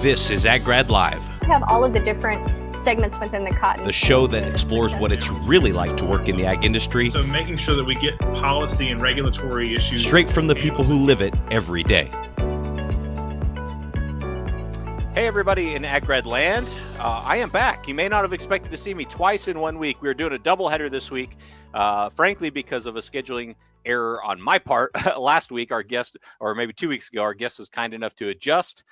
This is AgGrad Live, We have all of the different segments within the cotton. the show that explores what it's really like to work in the ag industry, So making sure that we get policy and regulatory issues straight from the people who live it every day. Hey everybody in AgGrad land, I am back. You may not have expected to see me twice in 1 week. We were doing a doubleheader this week, frankly, because of a scheduling error on my part. Last week, our guest, or maybe 2 weeks ago, our guest was kind enough to adjust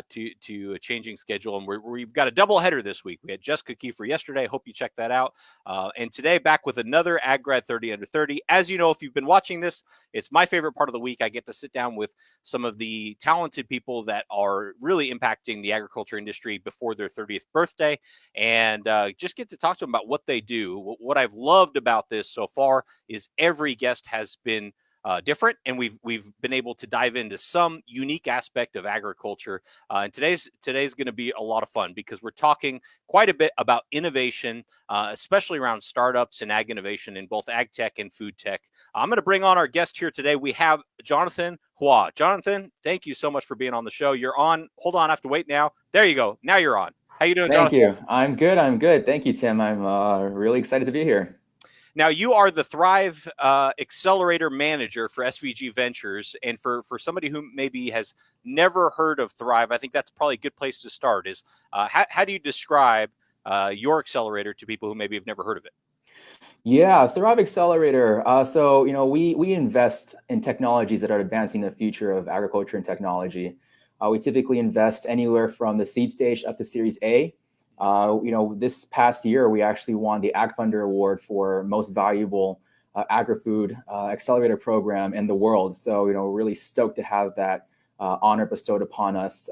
to a changing schedule, and we've got a doubleheader this week. We had Jessica Kiefer yesterday. Hope you checked that out. And today, back with another AgGrad 30 Under 30. As you know, if you've been watching this, it's my favorite part of the week. I get to sit down with some of the talented people that are really impacting the agriculture industry before their 30th birthday, and just get to talk to them about what they do. What I've loved about this so far is every guest has been different, and we've been able to dive into some unique aspect of agriculture. And today's going to be a lot of fun because we're talking quite a bit about innovation, especially around startups and ag innovation in both ag tech and food tech. I'm going to bring on our guest here today. We have Jonathan Hua. Jonathan, thank you so much for being on the show. You're on. Hold on, I have to wait now. There you go. Now you're on. How you doing, Jonathan? Thank you. I'm good. Thank you, Tim. I'm really excited to be here. Now, you are the Thrive Accelerator Manager for SVG Ventures. And for somebody who maybe has never heard of Thrive, I think that's probably a good place to start is how do you describe your accelerator to people who maybe have never heard of it? Yeah, Thrive Accelerator. So, we invest in technologies that are advancing the future of agriculture and technology. We typically invest anywhere from the seed stage up to Series A. This past year, we actually won the AgFunder Award for most valuable agri-food accelerator program in the world. So, we're really stoked to have that honor bestowed upon us.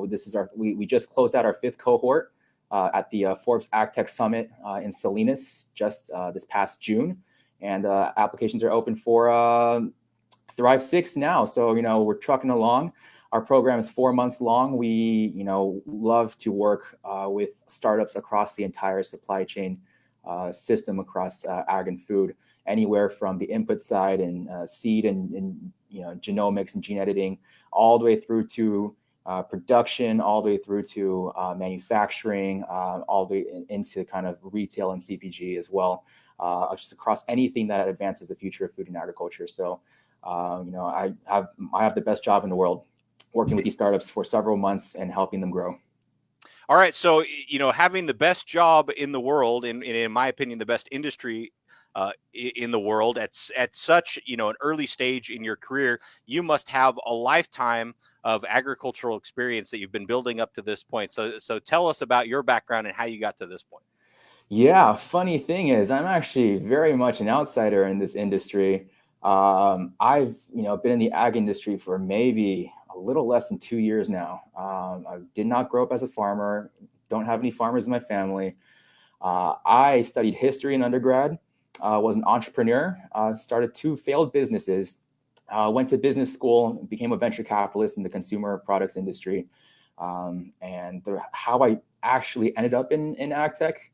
This is we just closed out our 5th cohort at the Forbes AgTech Summit in Salinas just this past June. And applications are open for Thrive 6 now. So, we're trucking along. Our program is 4 months long. We, love to work with startups across the entire supply chain system across ag and food, anywhere from the input side and seed and genomics and gene editing, all the way through to production, all the way through to manufacturing, all the way into kind of retail and CPG as well, just across anything that advances the future of food and agriculture. So, I have the best job in the world, working with these startups for several months and helping them grow. All right. So, having the best job in the world, and in my opinion, the best industry in the world at such, an early stage in your career, you must have a lifetime of agricultural experience that you've been building up to this point. So tell us about your background and how you got to this point. Yeah, funny thing is, I'm actually very much an outsider in this industry. I've, been in the ag industry for maybe a little less than 2 years now. I did not grow up as a farmer, don't have any farmers in my family. I studied history in undergrad, was an entrepreneur, started 2 failed businesses, went to business school, became a venture capitalist in the consumer products industry. And how I actually ended up in ag tech,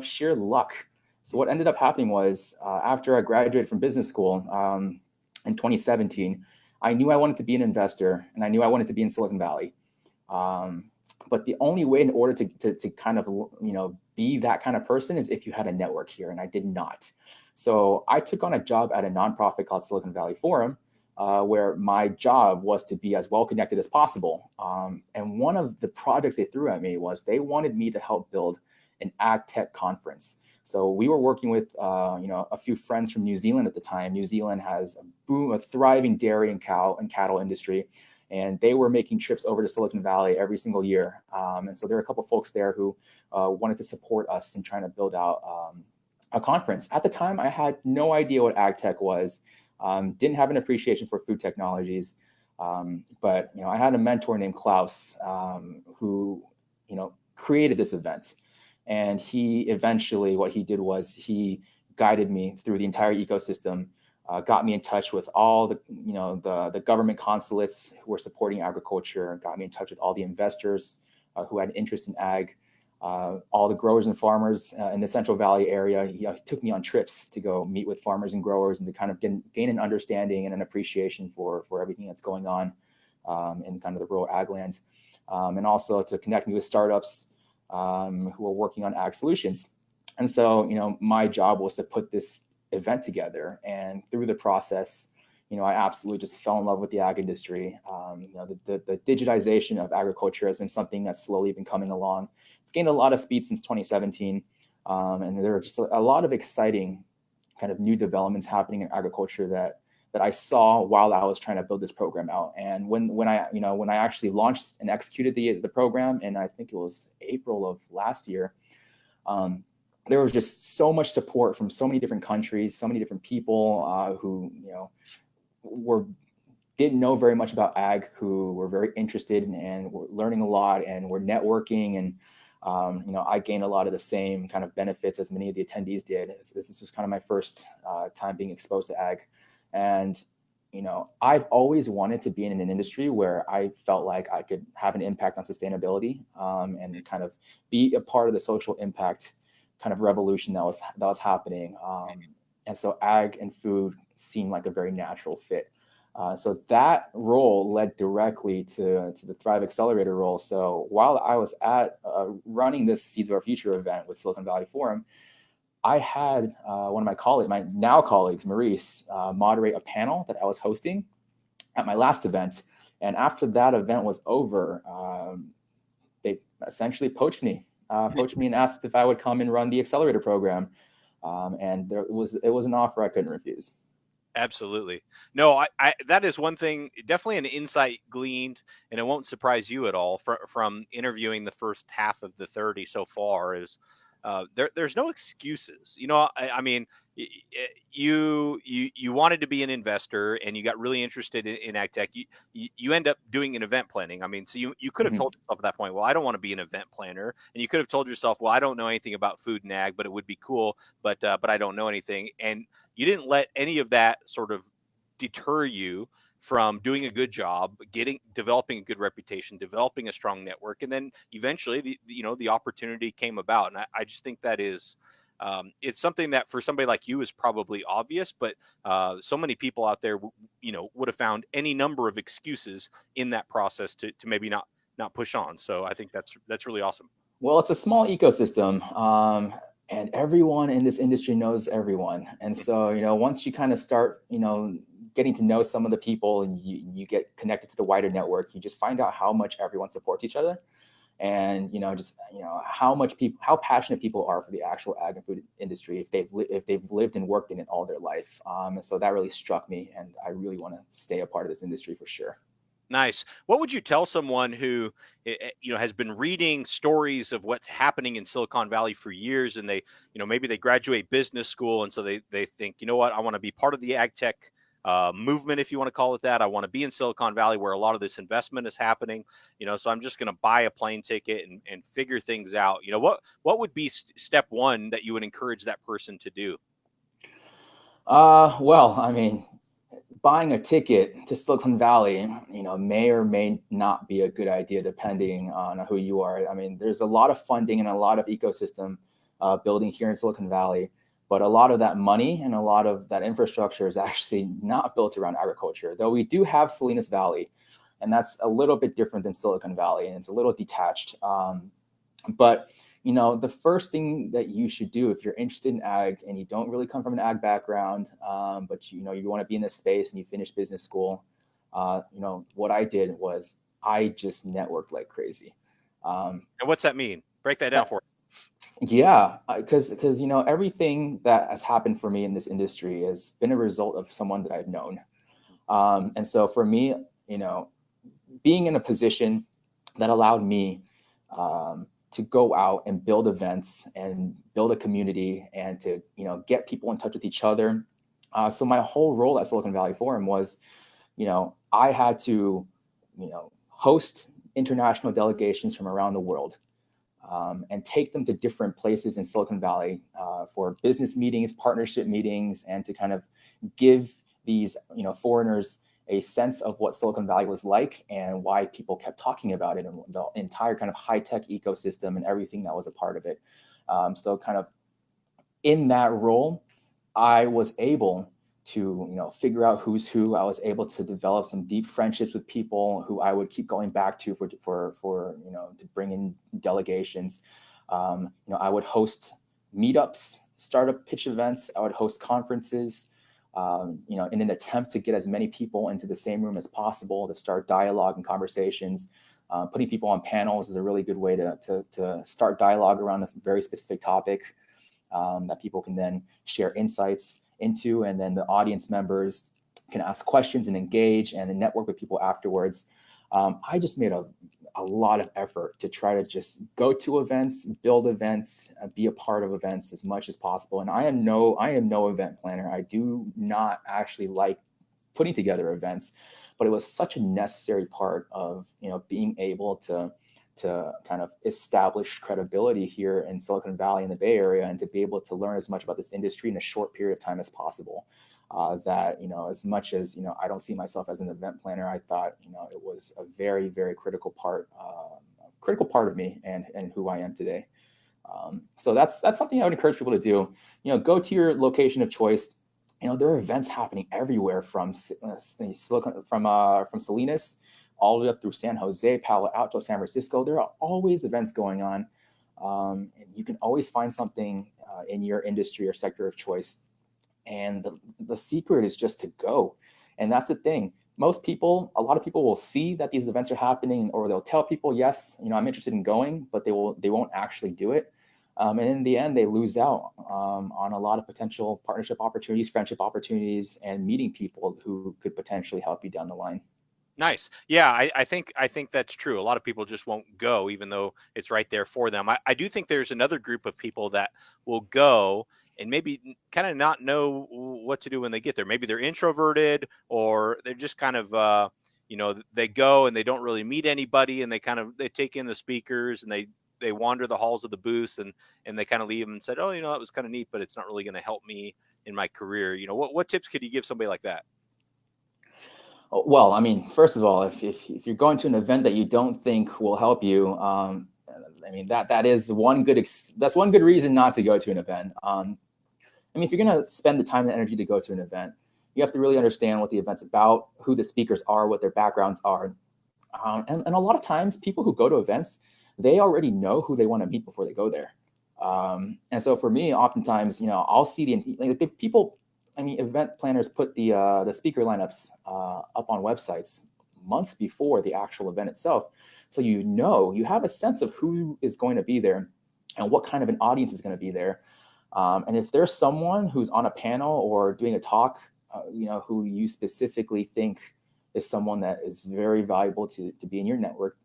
sheer luck. So what ended up happening was after I graduated from business school in 2017, I knew I wanted to be an investor and I knew I wanted to be in Silicon Valley. But the only way in order to kind of, be that kind of person is if you had a network here, and I did not. So I took on a job at a nonprofit called Silicon Valley Forum, where my job was to be as well connected as possible. And one of the projects they threw at me was they wanted me to help build an ag tech conference. So we were working with, a few friends from New Zealand at the time. New Zealand has a thriving dairy and cattle industry, and they were making trips over to Silicon Valley every single year. And so there were a couple of folks there who wanted to support us in trying to build out a conference. At the time, I had no idea what ag tech was, didn't have an appreciation for food technologies, but I had a mentor named Klaus who created this event. And he eventually, what he did was he guided me through the entire ecosystem, got me in touch with all the government consulates who were supporting agriculture, got me in touch with all the investors who had interest in ag, all the growers and farmers in the Central Valley area. He took me on trips to go meet with farmers and growers and to kind of gain an understanding and an appreciation for everything that's going on in kind of the rural ag land, and also to connect me with startups who are working on ag solutions. And so, my job was to put this event together. And through the process, I absolutely just fell in love with the ag industry. The digitization of agriculture has been something that's slowly been coming along. It's gained a lot of speed since 2017. And there are just a lot of exciting kind of new developments happening in agriculture that I saw while I was trying to build this program out. And when I actually launched and executed the program, and I think it was April of last year, there was just so much support from so many different countries, so many different people who didn't know very much about ag, who were very interested and were learning a lot and were networking. And I gained a lot of the same kind of benefits as many of the attendees did. This was kind of my first time being exposed to ag. And, I've always wanted to be in an industry where I felt like I could have an impact on sustainability and kind of be a part of the social impact kind of revolution that was happening. And so ag and food seemed like a very natural fit. So that role led directly to the Thrive Accelerator role. So while I was at running this Seeds of Our Future event with Silicon Valley Forum, I had one of my now colleagues, Maurice, moderate a panel that I was hosting at my last event. And after that event was over, they essentially poached me and asked if I would come and run the accelerator program. And it was an offer I couldn't refuse. Absolutely. No, I that is one thing, definitely an insight gleaned, and it won't surprise you at all from interviewing the first half of the 30 so far is there's no excuses. I mean, you wanted to be an investor and you got really interested in ag tech. You end up doing an event planning. I mean, so you could have told yourself at that point, well, I don't want to be an event planner. And you could have told yourself, well, I don't know anything about food and ag, but it would be cool. But I don't know anything. And you didn't let any of that sort of deter you from doing a good job, developing a good reputation, developing a strong network, and then eventually the opportunity came about. And I just think that is it's something that for somebody like you is probably obvious, but so many people out there would have found any number of excuses in that process to maybe not push on. So I think that's really awesome. Well, it's a small ecosystem. And everyone in this industry knows everyone. And so, once you kind of start, getting to know some of the people and you get connected to the wider network, you just find out how much everyone supports each other. And, how passionate people are for the actual ag and food industry if they've lived and worked in it all their life. And so that really struck me. And I really want to stay a part of this industry for sure. Nice. What would you tell someone who, has been reading stories of what's happening in Silicon Valley for years, and they, maybe they graduate business school, and so they think, I want to be part of the ag tech movement, if you want to call it that. I want to be in Silicon Valley where a lot of this investment is happening. So I'm just going to buy a plane ticket and figure things out. What would be step one that you would encourage that person to do? Well, I mean, buying a ticket to Silicon Valley, may or may not be a good idea depending on who you are. I mean, there's a lot of funding and a lot of ecosystem building here in Silicon Valley, but a lot of that money and a lot of that infrastructure is actually not built around agriculture, though we do have Salinas Valley, and that's a little bit different than Silicon Valley, and it's a little detached. But the first thing that you should do if you're interested in ag and you don't really come from an ag background, but you want to be in this space and you finish business school, what I did was I just networked like crazy. And what's that mean? Break that down for us. Yeah, because everything that has happened for me in this industry has been a result of someone that I've known. And so for me, being in a position that allowed me to go out and build events and build a community and to, get people in touch with each other. So my whole role at Silicon Valley Forum was, I had to, host international delegations from around the world and take them to different places in Silicon Valley for business meetings, partnership meetings, and to kind of give these, foreigners a sense of what Silicon Valley was like and why people kept talking about it and the entire kind of high-tech ecosystem and everything that was a part of it. So kind of in that role, I was able figure out who's who. I was able to develop some deep friendships with people who I would keep going back to for to bring in delegations. I would host meetups, startup pitch events. I would host conferences, in an attempt to get as many people into the same room as possible to start dialogue and conversations. Putting people on panels is a really good way to start dialogue around a very specific topic that people can then share insights into, and then the audience members can ask questions and engage and then network with people afterwards. I just made a lot of effort to try to just go to events, build events, be a part of events as much as possible. And I am no event planner. I do not actually like putting together events, but it was such a necessary part of being able to kind of establish credibility here in Silicon Valley in the Bay Area, and to be able to learn as much about this industry in a short period of time as possible. That as much as I don't see myself as an event planner, I thought it was a very, very critical part of me and who I am today. So that's something I would encourage people to do. Go to your location of choice. There are events happening everywhere from Salinas all the way up through San Jose, Palo Alto, San Francisco. There are always events going on. And you can always find something in your industry or sector of choice. And the secret is just to go. And that's the thing. A lot of people will see that these events are happening, or they'll tell people, yes, I'm interested in going, but they won't actually do it. And in the end, they lose out on a lot of potential partnership opportunities, friendship opportunities, and meeting people who could potentially help you down the line. Nice. Yeah, I think that's true. A lot of people just won't go, even though it's right there for them. I do think there's another group of people that will go and maybe kind of not know what to do when they get there. Maybe they're introverted, or they're just kind of they go and they don't really meet anybody, and they take in the speakers, and they wander the halls of the booths, and they kind of leave them and said, oh, that was kind of neat, but it's not really going to help me in my career. What tips could you give somebody like that? Well, I mean, first of all, if you're going to an event that you don't think will help you, that is one good reason not to go to an event. If you're going to spend the time and energy to go to an event, you have to really understand what the event's about, who the speakers are, what their backgrounds are. And a lot of times people who go to events, they already know who they want to meet before they go there. And so for me, oftentimes, I'll see event planners put the speaker lineups up on websites months before the actual event itself. So you have a sense of who is going to be there and what kind of an audience is going to be there. And if there's someone who's on a panel or doing a talk, who you specifically think is someone that is very valuable to be in your network,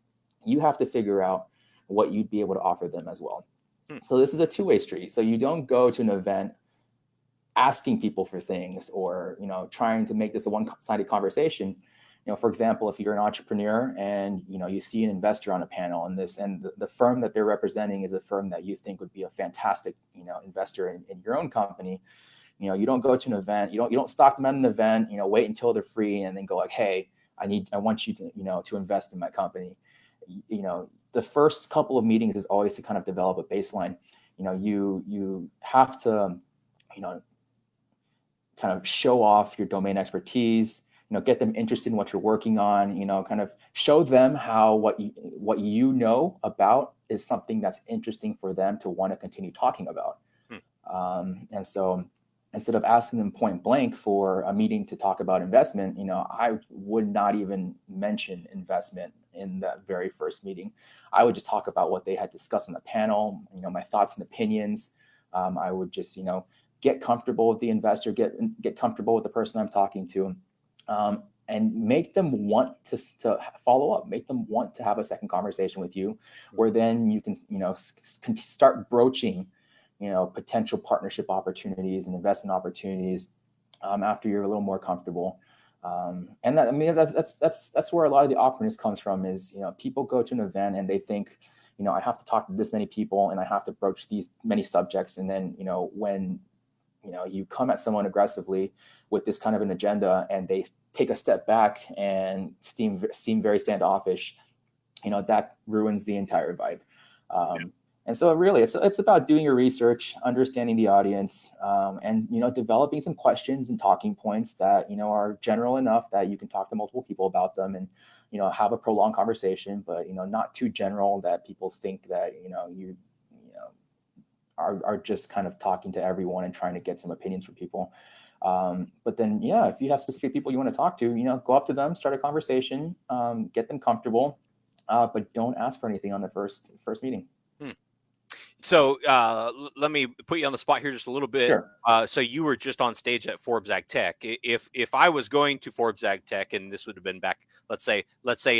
you have to figure out what you'd be able to offer them as well. So this is a two-way street. So you don't go to an event asking people for things, or trying to make this a one-sided conversation. For example, if you're an entrepreneur and you see an investor on a panel, and the firm that they're representing is a firm that you think would be a fantastic investor in your own company, you don't go to an event, you don't stalk them at an event, wait until they're free and then go like, hey, I want you to invest in my company. The first couple of meetings is always to kind of develop a baseline. You have to kind of show off your domain expertise, get them interested in what you're working on, kind of show them how what you know about is something that's interesting for them to want to continue talking about. And so instead of asking them point blank for a meeting to talk about investment, I would not even mention investment in that very first meeting. I would just talk about what they had discussed on the panel, my thoughts and opinions. I would just, get comfortable with the investor, get comfortable with the person I'm talking to, and make them want to follow up, make them want to have a second conversation with you, where then you can, can start broaching, potential partnership opportunities and investment opportunities after you're a little more comfortable. And that's where a lot of the awkwardness comes from is, people go to an event and they think, I have to talk to this many people and I have to broach these many subjects. And then, when you come at someone aggressively with this kind of an agenda and they take a step back and seem very standoffish, that ruins the entire vibe. And so really, it's about doing your research, understanding the audience, and developing some questions and talking points that are general enough that you can talk to multiple people about them, and have a prolonged conversation, but not too general that people think that you are just kind of talking to everyone and trying to get some opinions from people. But then, if you have specific people you want to talk to, go up to them, start a conversation, get them comfortable, but don't ask for anything on the first meeting. So let me put you on the spot here just a little bit. Sure. So you were just on stage at Forbes Ag Tech. If I was going to Forbes Ag Tech, and this would have been back, let's say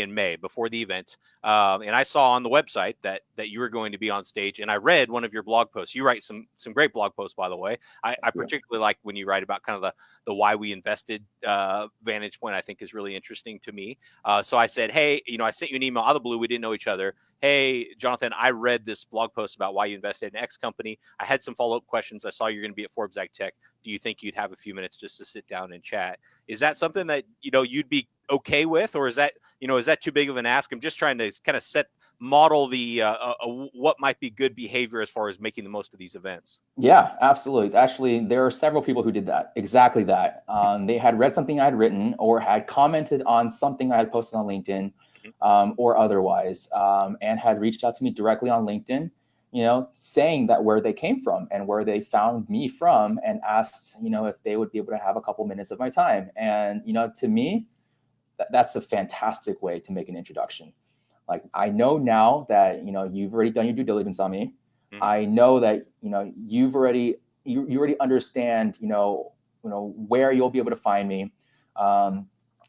in May before the event, and I saw on the website that you were going to be on stage, and I read one of your blog posts. You write some great blog posts, by the way. I particularly like when you write about kind of the why we invested vantage point. I think is really interesting to me. So I said, hey, I sent you an email out of the blue. We didn't know each other. Hey, Jonathan, I read this blog post about why you invested in X company. I had some follow-up questions. I saw you're going to be at Forbes Ag Tech. Do you think you'd have a few minutes just to sit down and chat? Is that something that, you'd be okay with, or is that too big of an ask? I'm just trying to kind of model the what might be good behavior as far as making the most of these events. Yeah, absolutely. Actually, there are several people who did that, exactly that. They had read something I had written or had commented on something I had posted on LinkedIn, or otherwise, and had reached out to me directly on LinkedIn, saying that where they came from and where they found me from, and asked, if they would be able to have a couple minutes of my time. And, to me, that's a fantastic way to make an introduction. Like, I know now that, you've already done your due diligence on me. Mm-hmm. I know that, you already understand, where you'll be able to find me.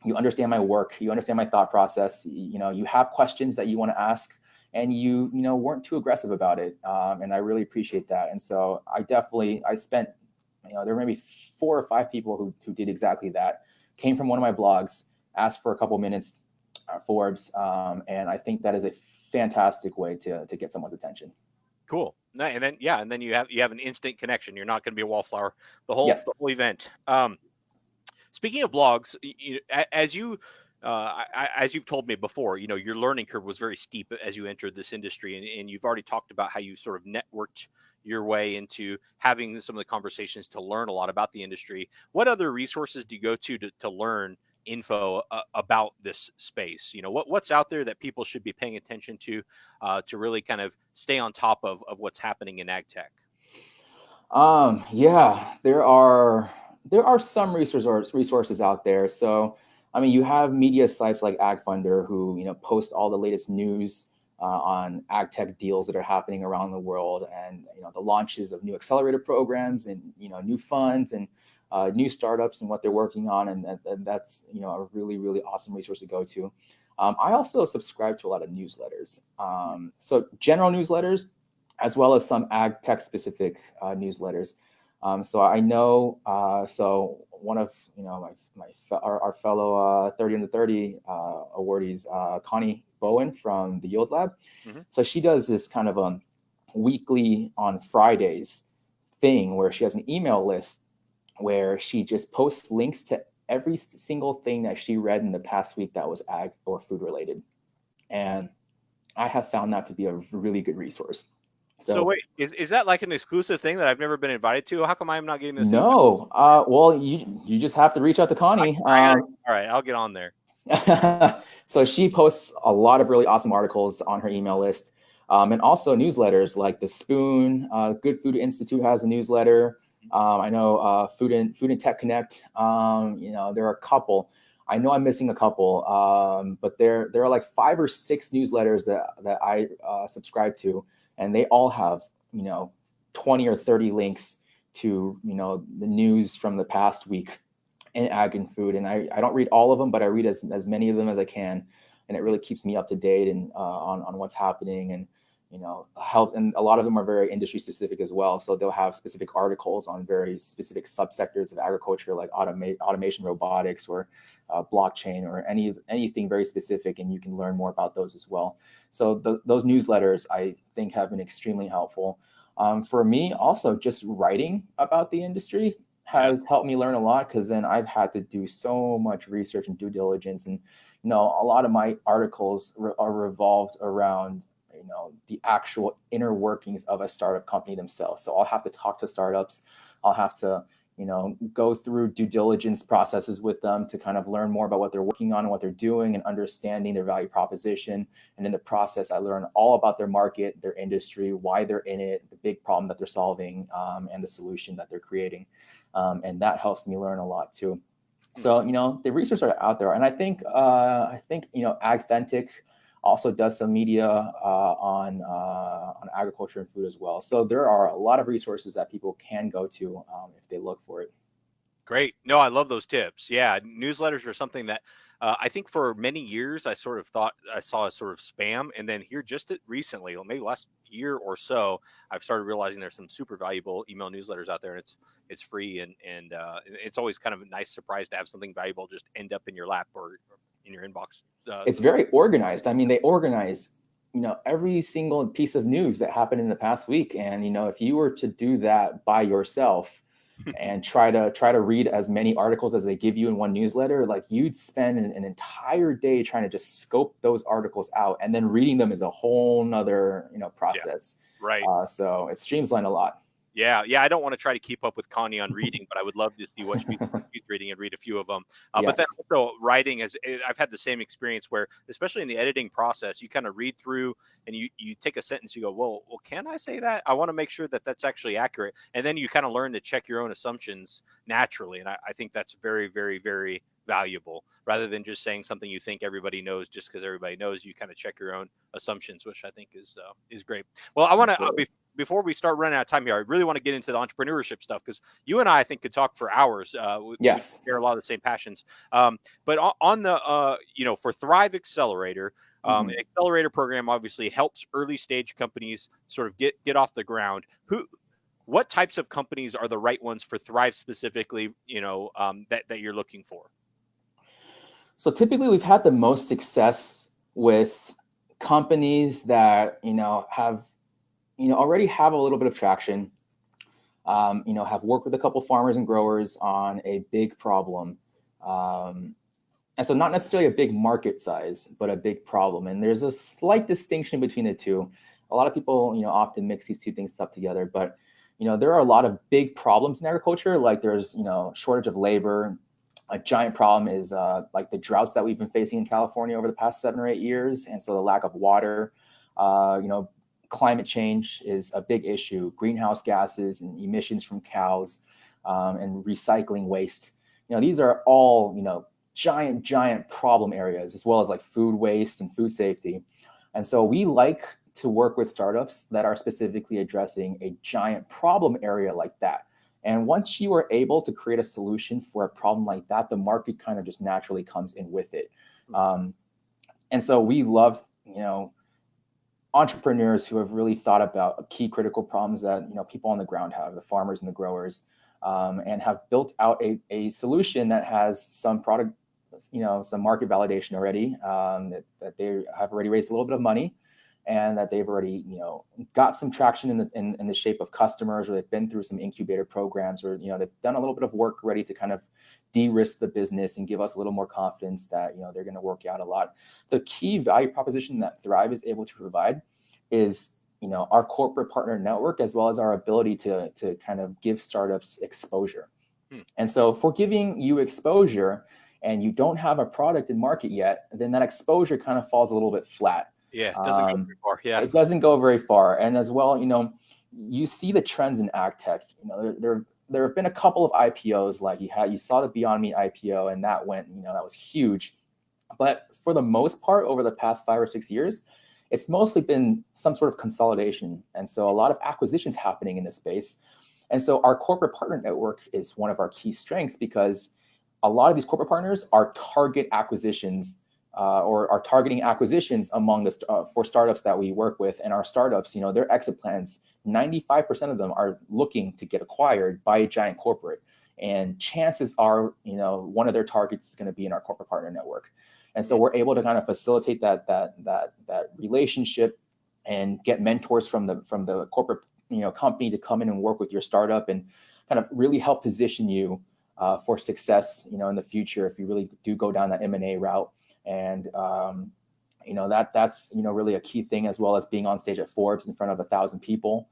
You understand my work, you understand my thought process, you have questions that you want to ask, and you weren't too aggressive about it. And I really appreciate that. And so I spent, there were maybe 4 or 5 people who did exactly that, came from one of my blogs, asked for a couple minutes at Forbes. And I think that is a fantastic way to get someone's attention. Cool. And then you have an instant connection. You're not going to be a wallflower the whole event. Speaking of blogs, as you've told me before, your learning curve was very steep as you entered this industry, and you've already talked about how you sort of networked your way into having some of the conversations to learn a lot about the industry. What other resources do you go to learn info about this space? What's out there that people should be paying attention to really kind of stay on top of what's happening in ag tech? There are some resources out there. So, you have media sites like AgFunder who, post all the latest news on ag tech deals that are happening around the world, and, the launches of new accelerator programs, and, new funds, and new startups and what they're working on. And that's, a really, really awesome resource to go to. I also subscribe to a lot of newsletters. So general newsletters, as well as some ag tech specific newsletters. So I know, so one of, our fellow 30 under 30 awardees, Connie Bowen from the Yield Lab. Mm-hmm. So she does this kind of a weekly on Fridays thing where she has an email list where she just posts links to every single thing that she read in the past week that was ag or food related. And I have found that to be a really good resource. So wait, is that like an exclusive thing that I've never been invited to? How come I'm not getting this? No. Well, you just have to reach out to Connie. All right, I'll get on there. So she posts a lot of really awesome articles on her email list, and also newsletters like the Spoon. Good Food Institute has a newsletter. I know Food and Tech Connect. There are a couple. I know I'm missing a couple, but there are like 5 or 6 newsletters that I subscribe to. And they all have, 20 or 30 links to, the news from the past week in ag and food. And I don't read all of them, but I read as many of them as I can. And it really keeps me up to date and on what's happening, and, help. And a lot of them are very industry specific as well. So they'll have specific articles on very specific subsectors of agriculture, like automation, robotics, or blockchain, or anything very specific. And you can learn more about those as well. So those newsletters, I think, have been extremely helpful. For me, also, just writing about the industry has helped me learn a lot, because then I've had to do so much research and due diligence. And, a lot of my articles are revolved around, the actual inner workings of a startup company themselves. So I'll have to talk to startups. I'll have to go through due diligence processes with them to kind of learn more about what they're working on and what they're doing and understanding their value proposition. And in the process, I learn all about their market, their industry, why they're in it, the big problem that they're solving, and the solution that they're creating. And that helps me learn a lot too. So, the resources are out there. And I think AgFentic also does some media on agriculture and food as well. So there are a lot of resources that people can go to if they look for it. Great. No, I love those tips. Yeah, newsletters are something that I think for many years I sort of thought I saw as sort of spam, and then here just recently, or maybe last year or so, I've started realizing there's some super valuable email newsletters out there, and it's free, and it's always kind of a nice surprise to have something valuable just end up in your lap or in your inbox. It's very organized. I mean, they organize, every single piece of news that happened in the past week. And, if you were to do that by yourself and try to read as many articles as they give you in one newsletter, like you'd spend an entire day trying to just scope those articles out, and then reading them is a whole nother, process. Yeah, right. So it streamlines a lot. Yeah. I don't want to try to keep up with Connie on reading, but I would love to see what she's reading and read a few of them. Yes. But then also writing, I've had the same experience where, especially in the editing process, you kind of read through and you take a sentence, you go, well, can I say that? I want to make sure that that's actually accurate. And then you kind of learn to check your own assumptions naturally. And I think that's very, very, very valuable, rather than just saying something you think everybody knows just because everybody knows. You kind of check your own assumptions, which I think is great. Well, I want to before we start running out of time here, I really want to get into the entrepreneurship stuff, because you and I think could talk for hours. Yes, we share a lot of the same passions. But on the for Thrive Accelerator, an accelerator program obviously helps early stage companies sort of get off the ground. What types of companies are the right ones for Thrive specifically? That you're looking for. So typically we've had the most success with companies that, have, already have a little bit of traction, have worked with a couple farmers and growers on a big problem. And so not necessarily a big market size, but a big problem. And there's a slight distinction between the two. A lot of people, often mix these two things up together, but, there are a lot of big problems in agriculture. Like there's, shortage of labor. A giant problem is like the droughts that we've been facing in California over the past 7 or 8 years. And so the lack of water, climate change is a big issue. Greenhouse gases and emissions from cows, and recycling waste. These are all, giant problem areas, as well as like food waste and food safety. And so we like to work with startups that are specifically addressing a giant problem area like that. And once you are able to create a solution for a problem like that, the market kind of just naturally comes in with it. And so we love, entrepreneurs who have really thought about key critical problems that, people on the ground have, the farmers and the growers, and have built out a solution that has some product, some market validation already, that they have already raised a little bit of money, and that they've already, got some traction in the shape of customers, or they've been through some incubator programs, or, they've done a little bit of work ready to kind of de-risk the business and give us a little more confidence that, they're going to work out a lot. The key value proposition that Thrive is able to provide is, our corporate partner network, as well as our ability to kind of give startups exposure. And so if we're giving you exposure and you don't have a product in market yet, then that exposure kind of falls a little bit flat. Yeah, it doesn't go very far. Yeah, it doesn't go very far. And as well, you see the trends in ag tech. There have been a couple of IPOs, like you saw the Beyond Meat IPO, and that went, that was huge. But for the most part, over the past 5 or 6 years, it's mostly been some sort of consolidation. And so a lot of acquisitions happening in this space. And so our corporate partner network is one of our key strengths, because a lot of these corporate partners are target acquisitions, or are targeting acquisitions among the for startups that we work with. And our startups, their exit plans, 95% of them are looking to get acquired by a giant corporate. And chances are, one of their targets is going to be in our corporate partner network. And so we're able to kind of facilitate that relationship and get mentors from the corporate company to come in and work with your startup, and kind of really help position you for success in the future if you really do go down that M&A route. And That's really a key thing, as well as being on stage at Forbes in front of 1,000 people.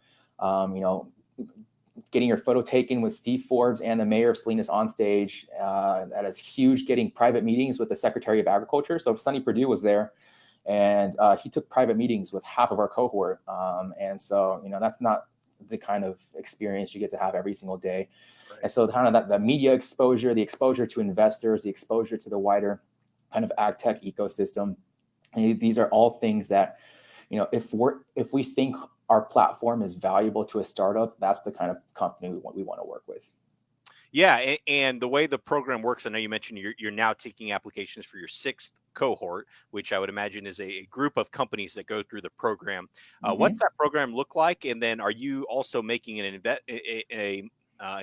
Getting your photo taken with Steve Forbes and the mayor of Salinas on stage. That is huge. Getting private meetings with the Secretary of Agriculture. So Sonny Perdue was there, and he took private meetings with half of our cohort. And so, that's not the kind of experience you get to have every single day. Right. And so kind of that media exposure, the exposure to investors, the exposure to the wider kind of ag tech ecosystem. And these are all things that, if we think our platform is valuable to a startup, that's the kind of company we want to work with. Yeah, and the way the program works, I know you mentioned you're now taking applications for your 6th cohort, which I would imagine is a group of companies that go through the program. What's that program look like? And then are you also making an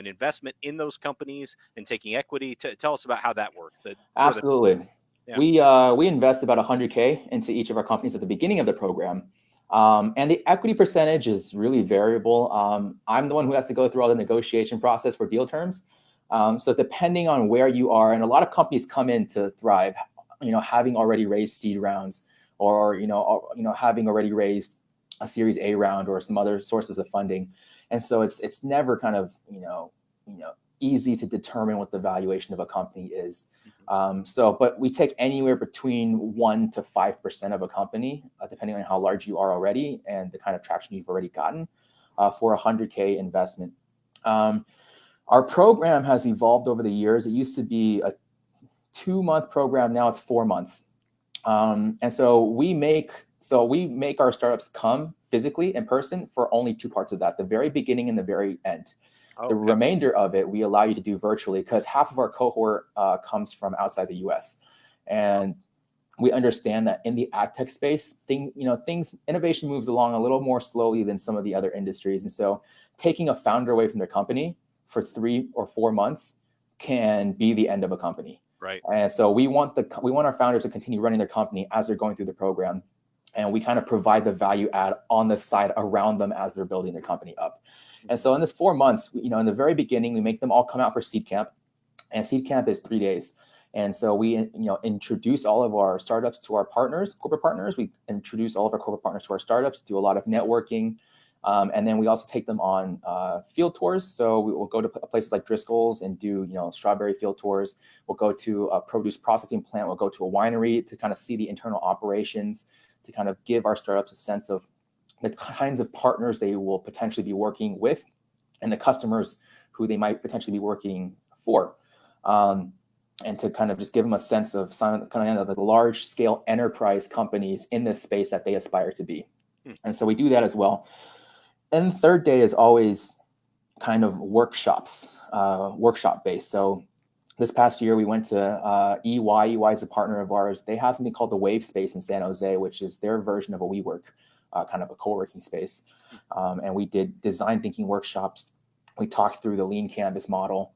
investment in those companies and taking equity? Tell us about how that works. Absolutely. We invest about $100K into each of our companies at the beginning of the program. And the equity percentage is really variable. I'm the one who has to go through all the negotiation process for deal terms. So depending on where you are, and a lot of companies come into Thrive, having already raised seed rounds, or having already raised a Series A round or some other sources of funding, and so it's never kind of easy to determine what the valuation of a company is. But we take anywhere between 1% to 5% of a company, depending on how large you are already and the kind of traction you've already gotten, for $100K investment. Our program has evolved over the years. It used to be a 2-month program. Now it's 4 months. And so we make our startups come physically in person for only 2 parts of that, the very beginning and the very end. Okay. The remainder of it, we allow you to do virtually, because half of our cohort comes from outside the US. And we understand that in the ag tech space, innovation moves along a little more slowly than some of the other industries. And so taking a founder away from their company for 3 or 4 months can be the end of a company. Right. And so we want our founders to continue running their company as they're going through the program. And we kind of provide the value add on the side around them as they're building their company up. And so in this 4 months, in the very beginning, we make them all come out for seed camp, and seed camp is 3 days. And so we, introduce all of our startups to our partners, corporate partners. We introduce all of our corporate partners to our startups, do a lot of networking. And then we also take them on field tours. So we will go to places like Driscoll's and do, strawberry field tours. We'll go to a produce processing plant. We'll go to a winery to kind of see the internal operations, to kind of give our startups a sense of the kinds of partners they will potentially be working with and the customers who they might potentially be working for. And to kind of just give them a sense of some kind of the large scale enterprise companies in this space that they aspire to be. And so we do that as well. And the third day is always kind of workshop based. So this past year we went to EY. EY is a partner of ours. They have something called the Wave Space in San Jose, which is their version of a WeWork, kind of a co-working space. And we did design thinking workshops. We talked through the lean canvas model.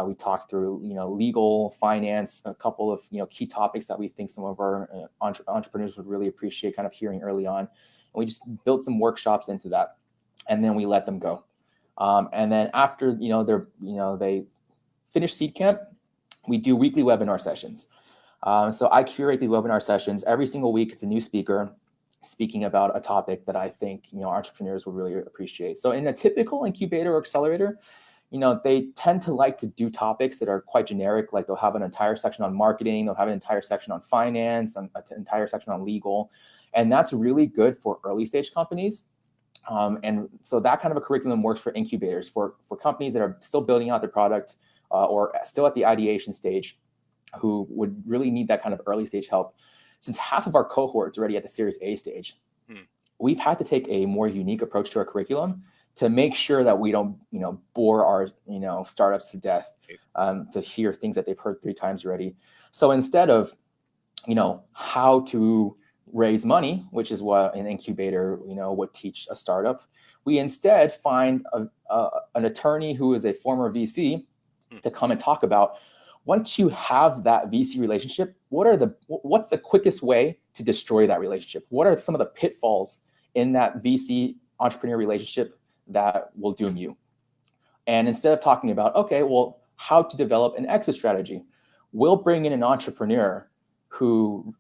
We talked through, legal, finance, a couple of, key topics that we think some of our entrepreneurs would really appreciate kind of hearing early on. And we just built some workshops into that, and then we let them go. And then after, they finish seed camp, we do weekly webinar sessions. So I curate the webinar sessions. Every single week, it's a new speaker speaking about a topic that I think, entrepreneurs would really appreciate. So in a typical incubator or accelerator, they tend to like to do topics that are quite generic. Like they'll have an entire section on marketing, they'll have an entire section on finance, an entire section on legal. And that's really good for early stage companies. And so that kind of a curriculum works for incubators, for companies that are still building out their product or still at the ideation stage, who would really need that kind of early stage help. Since half of our cohort is already at the Series A stage, we've had to take a more unique approach to our curriculum to make sure that we don't, bore our, startups to death, to hear things that they've heard 3 times already. So instead of, how to raise money, which is what an incubator, would teach a startup, we instead find an attorney who is a former VC to come and talk about, once you have that VC relationship, what's the quickest way to destroy that relationship? What are some of the pitfalls in that VC entrepreneur relationship that will doom you? And instead of talking about, okay, well, how to develop an exit strategy, we'll bring in an entrepreneur who,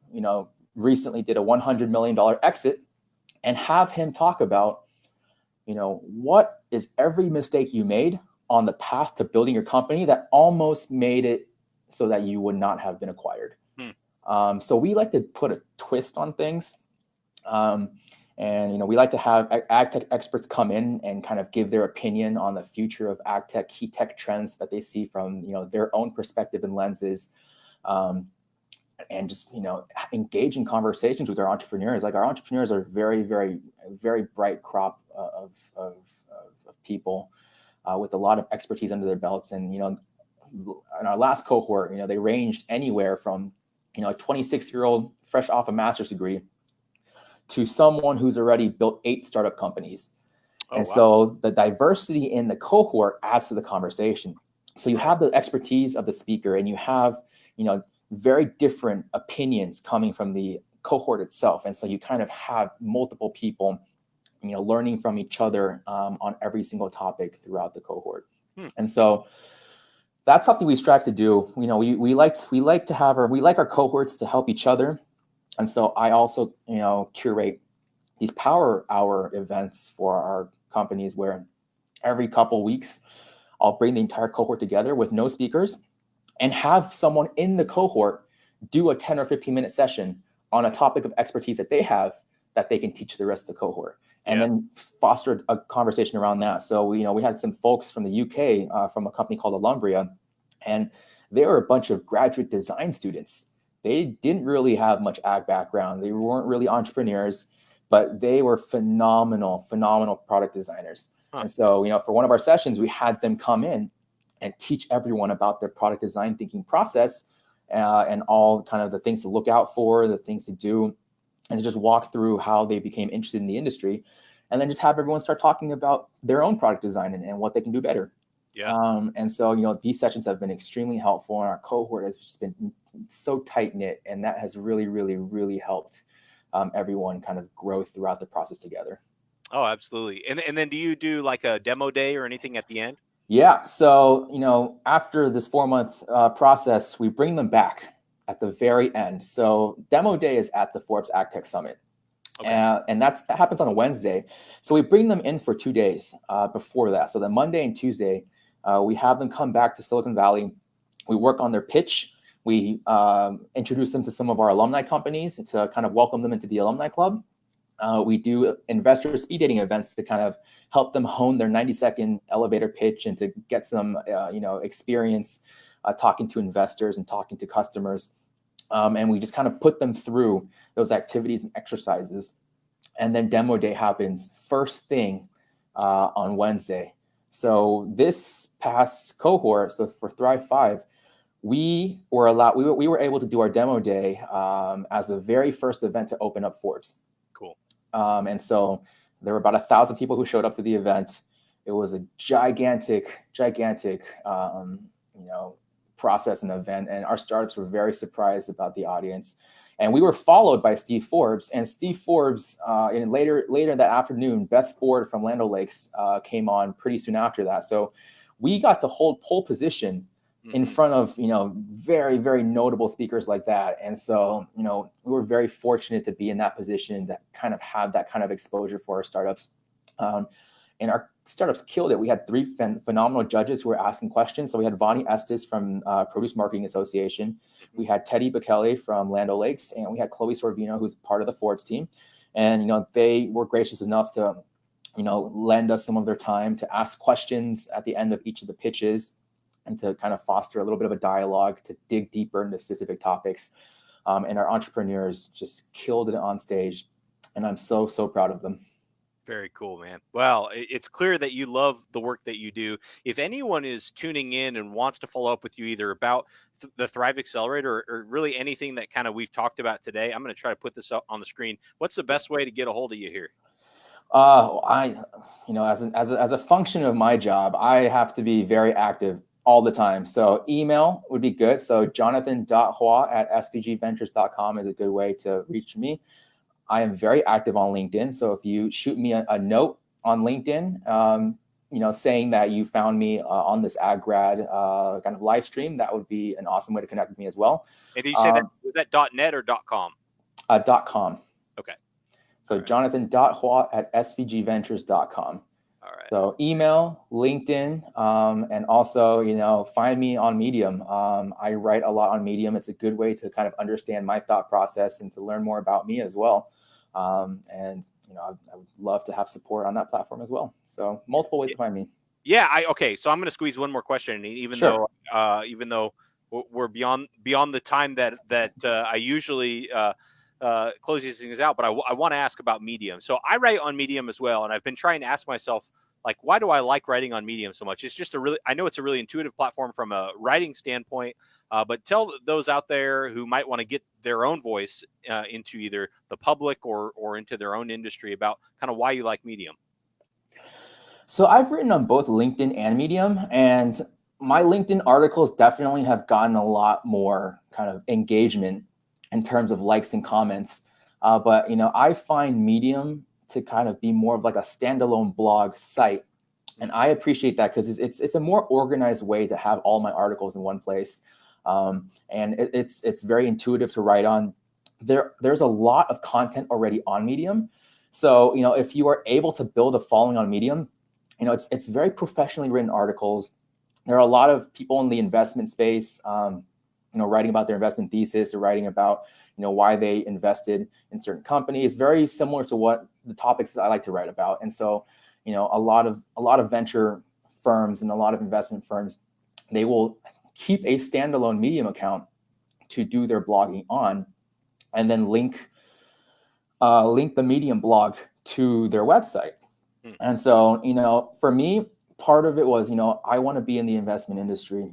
recently did a $100 million exit, and have him talk about, what is every mistake you made on the path to building your company that almost made it so that you would not have been acquired. So we like to put a twist on things. And we like to have ag tech experts come in and kind of give their opinion on the future of ag tech, key tech trends that they see from their own perspective and lenses, and just engage in conversations with our entrepreneurs. Like, our entrepreneurs are very, very, very bright crop of people with a lot of expertise under their belts. And in our last cohort, they ranged anywhere from a 26-year-old fresh off a master's degree to someone who's already built 8 startup companies. Wow. So the diversity in the cohort adds to the conversation. So you have the expertise of the speaker, and you have, very different opinions coming from the cohort itself. And so you kind of have multiple people, learning from each other on every single topic throughout the cohort. And so that's something we strive to do. We like our cohorts to help each other. And so I also, curate these power hour events for our companies where every couple weeks I'll bring the entire cohort together with no speakers and have someone in the cohort do a 10 or 15-minute session on a topic of expertise that they have that they can teach the rest of the cohort, and then foster a conversation around that. So we had some folks from the UK from a company called Alumbria, and they were a bunch of graduate design students. They didn't really have much ag background. They weren't really entrepreneurs, but they were phenomenal product designers. And so, for one of our sessions, we had them come in and teach everyone about their product design thinking process and all kind of the things to look out for, the things to do, and to just walk through how they became interested in the industry, and then just have everyone start talking about their own product design and what they can do better. And so, these sessions have been extremely helpful, and our cohort has just been so tight knit, and that has really, really, really helped everyone kind of grow throughout the process together. Oh, absolutely. And then do you do like a demo day or anything at the end? Yeah. So, after this 4-month process, we bring them back at the very end. So demo day is at the Forbes Ag Tech Summit. Okay. And that happens on a Wednesday. So we bring them in for 2 days before that. So the Monday and Tuesday, we have them come back to Silicon Valley. We work on their pitch. We introduce them to some of our alumni companies to kind of welcome them into the alumni club. We do investor speed dating events to kind of help them hone their 90-second elevator pitch and to get some experience talking to investors and talking to customers. And we just kind of put them through those activities and exercises. And then demo day happens first thing on Wednesday. So this past cohort, so for Thrive 5, we were able to do our demo day as the very first event to open up Forbes. Cool. And so there were about 1,000 people who showed up to the event. It was a gigantic, process and event, and our startups were very surprised about the audience. And we were followed by Steve Forbes, and Steve Forbes, later that afternoon, Beth Ford from Land O'Lakes came on pretty soon after that. So we got to hold pole position in front of, very, very notable speakers like that. And so, we were very fortunate to be in that position, that kind of have that kind of exposure for our startups. And our startups killed it. We had 3 phenomenal judges who were asking questions. So we had Vonnie Estes from Produce Marketing Association. We had Teddy Bekele from Land O'Lakes, and we had Chloe Sorvino, who's part of the Forbes team. And, they were gracious enough to, lend us some of their time to ask questions at the end of each of the pitches and to kind of foster a little bit of a dialogue to dig deeper into specific topics. And our entrepreneurs just killed it on stage. And I'm so, so proud of them. Very cool, man. Well, it's clear that you love the work that you do. If anyone is tuning in and wants to follow up with you either about the Thrive Accelerator or really anything that kind of we've talked about today, I'm going to try to put this up on the screen. What's the best way to get a hold of you here? As a function of my job, I have to be very active all the time. So email would be good. So jonathan.hua@svgventures.com is a good way to reach me. I am very active on LinkedIn. So if you shoot me a note on LinkedIn, saying that you found me on this AgGrad kind of live stream, that would be an awesome way to connect with me as well. And did you say that was that .net or .com? .com. Okay. So All right. jonathan.hua@svgventures.com. All right. So email, LinkedIn, and also, find me on Medium. I write a lot on Medium. It's a good way to kind of understand my thought process and to learn more about me as well. And I would love to have support on that platform as well. So multiple ways to find me. Yeah. Okay. So I'm going to squeeze one more question, even though we're beyond the time that I usually close these things out, but I want to ask about Medium. So I write on Medium as well, and I've been trying to ask myself, like, why do I like writing on Medium so much? It's just I know it's a really intuitive platform from a writing standpoint, but tell those out there who might want to get their own voice into either the public or into their own industry about kind of why you like Medium. So I've written on both LinkedIn and Medium, and my LinkedIn articles definitely have gotten a lot more kind of engagement in terms of likes and comments. But I find Medium to kind of be more of like a standalone blog site. And I appreciate that because it's a more organized way to have all my articles in one place. And it's very intuitive to write on. There's a lot of content already on Medium. So, if you are able to build a following on Medium, it's very professionally written articles. There are a lot of people in the investment space, writing about their investment thesis or writing about, why they invested in certain companies, very similar to what the topics that I like to write about. And so, a lot of venture firms and a lot of investment firms, they will keep a standalone Medium account to do their blogging on, and then link the Medium blog to their website. And so, for me, part of it was, I want to be in the investment industry.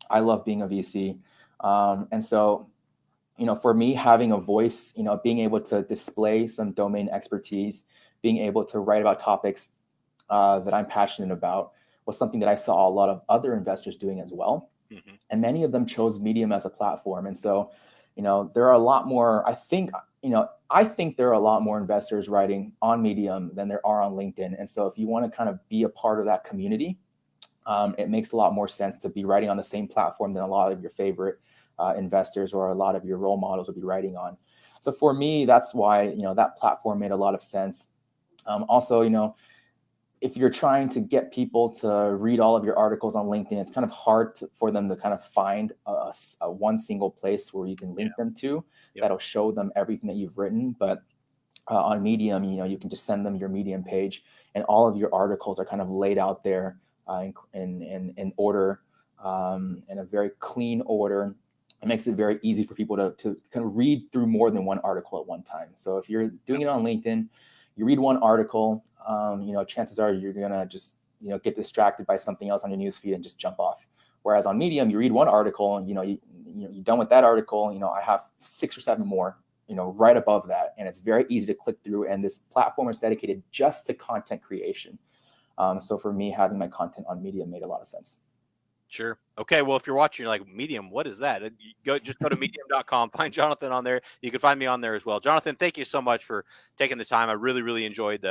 I love being a VC. And so, for me, having a voice, being able to display some domain expertise, being able to write about topics that I'm passionate about was something that I saw a lot of other investors doing as well. Mm-hmm. And many of them chose Medium as a platform. And so, there are a lot more, I think there are a lot more investors writing on Medium than there are on LinkedIn. And so if you want to kind of be a part of that community, it makes a lot more sense to be writing on the same platform than a lot of your favorite investors or a lot of your role models will be writing on. So for me, that's why, that platform made a lot of sense. Also, if you're trying to get people to read all of your articles on LinkedIn, it's kind of hard for them to kind of find a one single place where you can link them to that'll show them everything that you've written. But on Medium, you can just send them your Medium page, and all of your articles are kind of laid out there in order, in a very clean order. It makes it very easy for people to kind of read through more than one article at one time. So if you're doing it on LinkedIn, you read one article, chances are you're gonna just get distracted by something else on your newsfeed and just jump off. Whereas on Medium, you read one article, and you're done with that article. I have 6 or 7 more, right above that, and it's very easy to click through. And this platform is dedicated just to content creation. So for me, having my content on Medium made a lot of sense. Sure. Okay. Well, if you're watching, you're like, Medium, what is that? Just go to medium.com, find Jonathan on there. You can find me on there as well. Jonathan, thank you so much for taking the time. I really, really enjoyed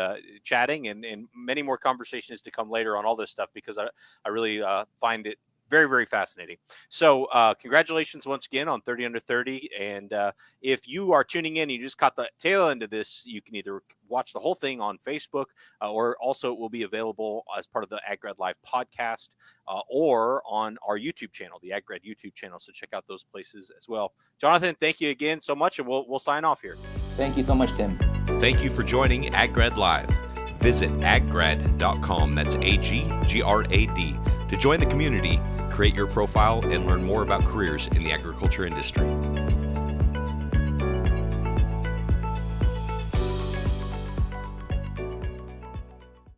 chatting, and many more conversations to come later on all this stuff, because I really find it very, very fascinating. So congratulations once again on 30 Under 30. And if you are tuning in, you just caught the tail end of this, you can either watch the whole thing on Facebook, or also it will be available as part of the AgGrad Live podcast, or on our YouTube channel, the AgGrad YouTube channel. So check out those places as well. Jonathan, thank you again so much, and we'll sign off here. Thank you so much, Tim. Thank you for joining AgGrad Live. Visit aggrad.com, that's AGGRAD, to join the community, create your profile, and learn more about careers in the agriculture industry.